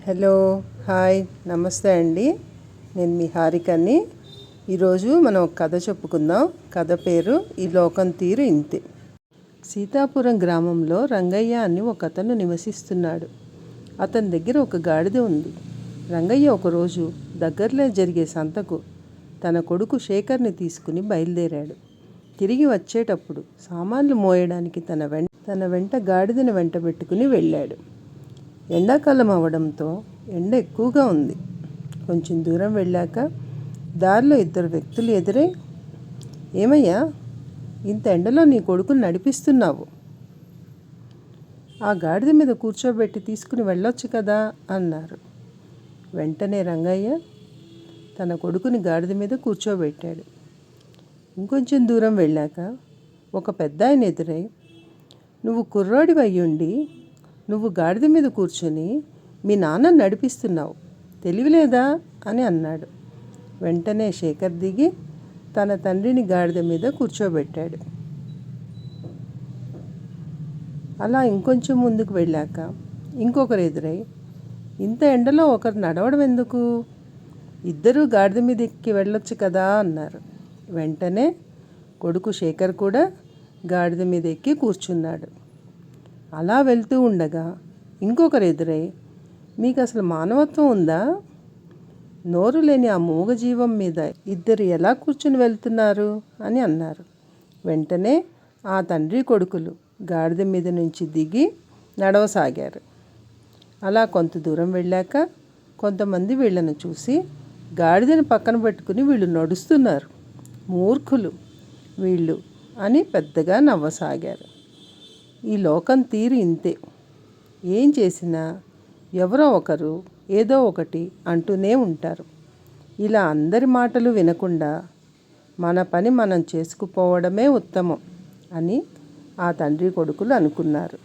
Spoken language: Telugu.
హలో, హాయ్, నమస్తే అండి. నేను మీ హారికని. ఈరోజు మనం ఒక కథ చెప్పుకుందాం. కథ పేరు ఈ లోకం తీరు ఇంతే. సీతాపురం గ్రామంలో రంగయ్య అని ఒక అతను నివసిస్తున్నాడు. అతని దగ్గర ఒక గాడిద ఉంది. రంగయ్య ఒకరోజు దగ్గరలో జరిగే సంతకు తన కొడుకు శేఖర్ని తీసుకుని బయలుదేరాడు. తిరిగి వచ్చేటప్పుడు సామాన్లు మోయడానికి తన వెంట గాడిదను వెంట పెట్టుకుని వెళ్ళాడు. ఎండాకాలం అవడంతో ఎండ ఎక్కువగా ఉంది. కొంచెం దూరం వెళ్ళాక దారిలో ఇద్దరు వ్యక్తులు ఎదురై, ఏమయ్యా, ఇంత ఎండలో నీ కొడుకుని నడిపిస్తున్నావు? ఆ గాడిద మీద కూర్చోబెట్టి తీసుకుని వెళ్ళొచ్చు కదా అన్నారు. వెంటనే రంగయ్య తన కొడుకుని గాడిద మీద కూర్చోబెట్టాడు. ఇంకొంచెం దూరం వెళ్ళాక ఒక పెద్దాయన ఎదురై, నువ్వు కుర్రాడివి అయ్యుండి నువ్వు గాడిద మీద కూర్చొని మీ నాన్న నడిపిస్తున్నావు, తెలివిలేదా అని అన్నాడు. వెంటనే శేఖర్ దిగి తన తండ్రిని గాడిద మీద కూర్చోబెట్టాడు. అలా ఇంకొంచెం ముందుకు వెళ్ళాక ఇంకొకరు ఎదురై, ఇంత ఎండలో ఒకరు నడవడం ఎందుకు, ఇద్దరూ గాడిద మీద ఎక్కి వెళ్ళొచ్చు కదా అన్నారు. వెంటనే కొడుకు శేఖర్ కూడా గాడిద మీద ఎక్కి కూర్చున్నాడు. అలా వెళ్తూ ఉండగా ఇంకొకరు ఎదురై, మీకు అసలు మానవత్వం ఉందా? నోరు లేని ఆ మూగజీవం మీద ఇద్దరు ఎలా కూర్చుని వెళ్తున్నారు అని అన్నారు. వెంటనే ఆ తండ్రి కొడుకులు గాడిద మీద నుంచి దిగి నడవసాగారు. అలా కొంత దూరం వెళ్ళాక కొంతమంది వీళ్ళను చూసి, గాడిదని పక్కన పెట్టుకుని వీళ్ళు నడుస్తున్నారు, మూర్ఖులు వీళ్ళు అని పెద్దగా నవ్వసాగారు. ఈ లోకం తీరు ఇంతే. ఏం చేసినా ఎవరో ఒకరు ఏదో ఒకటి అంటూనే ఉంటారు. ఇలా అందరి మాటలు వినకుండా మన పని మనం చేసుకుపోవడమే ఉత్తమం అని ఆ తండ్రి కొడుకులు అనుకున్నారు.